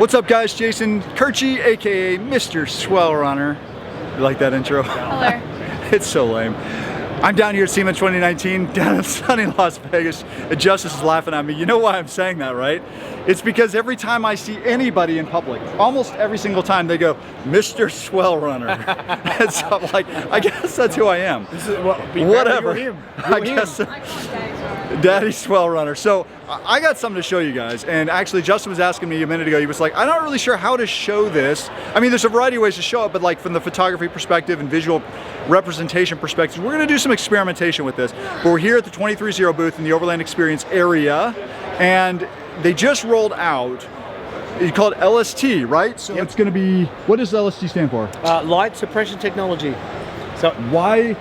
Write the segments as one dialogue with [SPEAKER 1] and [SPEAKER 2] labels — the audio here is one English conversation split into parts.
[SPEAKER 1] What's up, guys? Jason Kirchie, aka Mr. Swell Runner. You like that intro?
[SPEAKER 2] Hello.
[SPEAKER 1] It's so lame. I'm down here at SEMA 2019, down in sunny Las Vegas, and Justice is laughing at me. You know why I'm saying that, right? It's because every time I see anybody in public, almost every single time, they go, Mr. Swell Runner. And so I'm like, I guess that's who I am. Whatever. I guess so. Daddy Swell Runner. So I got something to show you guys, and actually Justin was asking me a minute ago, he was like, I'm not really sure how to show this. I mean, there's a variety of ways to show it, but like from the photography perspective and visual representation perspective, we're gonna do some experimentation with this. But we're here at the 23.0 booth in the Overland Experience area, and they just rolled out, you call it LST, right? So It's gonna be, what does LST stand for?
[SPEAKER 3] Light Suppression Technology. So
[SPEAKER 1] why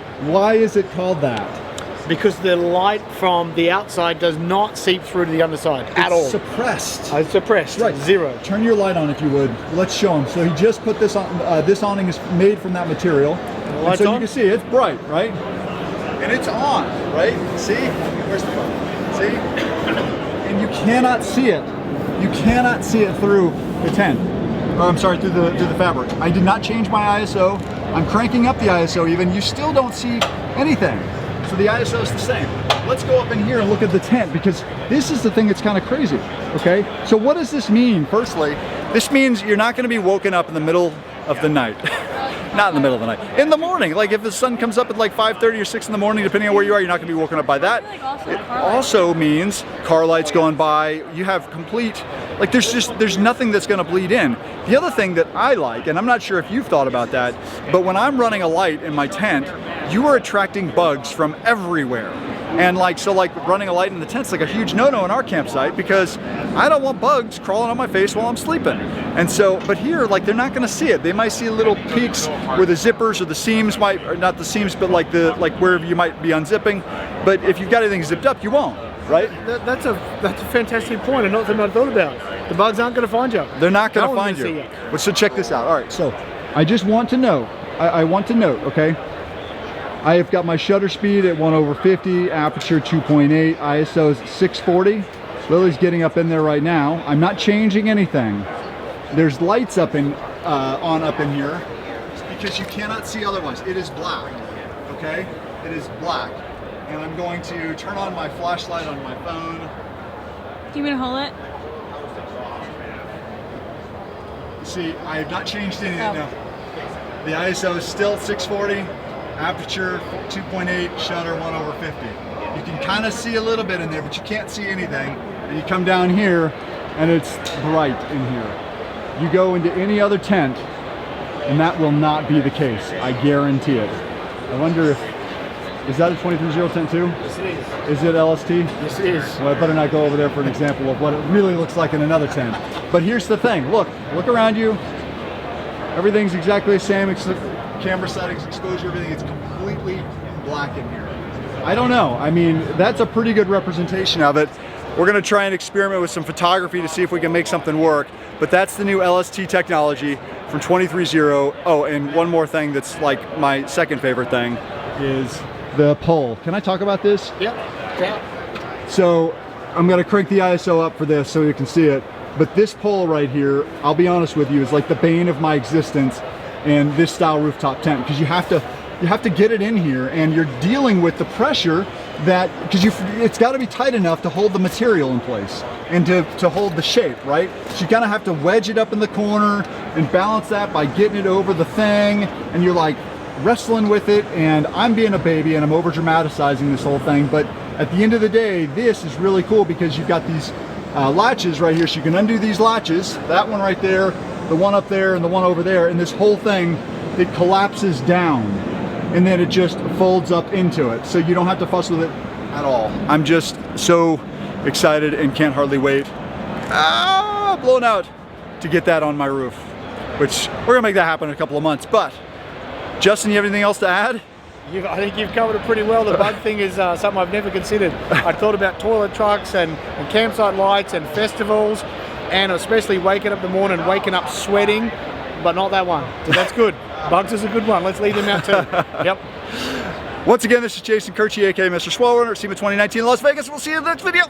[SPEAKER 1] is it called that?
[SPEAKER 3] Because the light from the outside does not seep through to the underside at all.
[SPEAKER 1] Suppressed.
[SPEAKER 3] It's suppressed.
[SPEAKER 1] Right.
[SPEAKER 3] Zero.
[SPEAKER 1] Turn your light on if you would. Let's show him. So he just put this on. This awning is made from that material. And so you can see it's bright, right? And it's on, right? See? Where's the phone? See? And you cannot see it. You cannot see it through the tent. Or I'm sorry, through the fabric. I did not change my ISO. I'm cranking up the ISO even. You still don't see anything. So the ISO is the same. Let's go up in here and look at the tent, because this is the thing that's kind of crazy, okay? So what does this mean? Firstly, this means you're not gonna be woken up in the middle of the night. Not in the middle of the night. In the morning, like if the sun comes up at like 5:30 or 6 in the morning, depending on where you are, you're not gonna be woken up by that. It also means car lights going by, you have complete, like there's nothing that's gonna bleed in. The other thing that I like, and I'm not sure if you've thought about that, but when I'm running a light in my tent, you are attracting bugs from everywhere. And so running a light in the tent's like a huge no-no in our campsite, because I don't want bugs crawling on my face while I'm sleeping. And so, but here, like, they're not gonna see it. They might see little peaks where the zippers or the seams might, or not the seams, but like wherever you might be unzipping. But if you've got anything zipped up, you won't, right?
[SPEAKER 3] That's a fantastic point, and not something I thought about. The bugs aren't gonna find you.
[SPEAKER 1] They're not gonna find you. But so check this out. All right, so I just want to know, I want to note, okay? I have got my shutter speed at 1/50, aperture 2.8, ISO is 640. Lily's getting up in there right now. I'm not changing anything. There's lights up in here because you cannot see otherwise. It is black, okay? It is black. And I'm going to turn on my flashlight on my phone.
[SPEAKER 2] Do you want me to hold it?
[SPEAKER 1] You see, I have not changed anything. No. The ISO is still 640. Aperture 2.8, shutter 1/50. You can kind of see a little bit in there, but you can't see anything. And you come down here, and it's bright in here. You go into any other tent, and that will not be the case. I guarantee it. I wonder if, is that a 23.0 tent too?
[SPEAKER 3] Yes, it is.
[SPEAKER 1] Is it LST?
[SPEAKER 3] Yes, it is.
[SPEAKER 1] Well, I better not go over there for an example of what it really looks like in another tent. But here's the thing. Look around you. Everything's exactly the same, except camera settings, exposure, everything. It's completely black in here. I don't know. I mean, that's a pretty good representation of it. We're gonna try and experiment with some photography to see if we can make something work. But that's the new LST technology from 23.0. Oh, and one more thing that's like my second favorite thing is the pole. Can I talk about this?
[SPEAKER 3] Yep. Yeah.
[SPEAKER 1] So I'm gonna crank the ISO up for this so you can see it. But this pole right here, I'll be honest with you, is like the bane of my existence in this style rooftop tent, because you have to get it in here, and you're dealing with the pressure that, because it's got to be tight enough to hold the material in place and to hold the shape, right? So you kind of have to wedge it up in the corner and balance that by getting it over the thing, and you're like wrestling with it. And I'm being a baby and I'm over dramatizing this whole thing, but at the end of the day, this is really cool because you've got these latches right here, so you can undo these latches, that one right there, the one up there, and the one over there, and this whole thing, it collapses down, and then it just folds up into it, so you don't have to fuss with it at all. I'm just so excited and can't hardly wait, blown out, to get that on my roof, which we're gonna make that happen in a couple of months. But Justin, you have anything else to add?
[SPEAKER 3] I think you've covered it pretty well. The bug thing is something I've never considered. I thought about toilet trucks and campsite lights and festivals, and especially waking up in the morning, waking up sweating, but not that one. So that's good. Bugs is a good one. Let's leave them out too. Yep.
[SPEAKER 1] Once again, this is Jason Kirchie, aka Mr. Swell Runner, SEMA 2019 Las Vegas. We'll see you in the next video.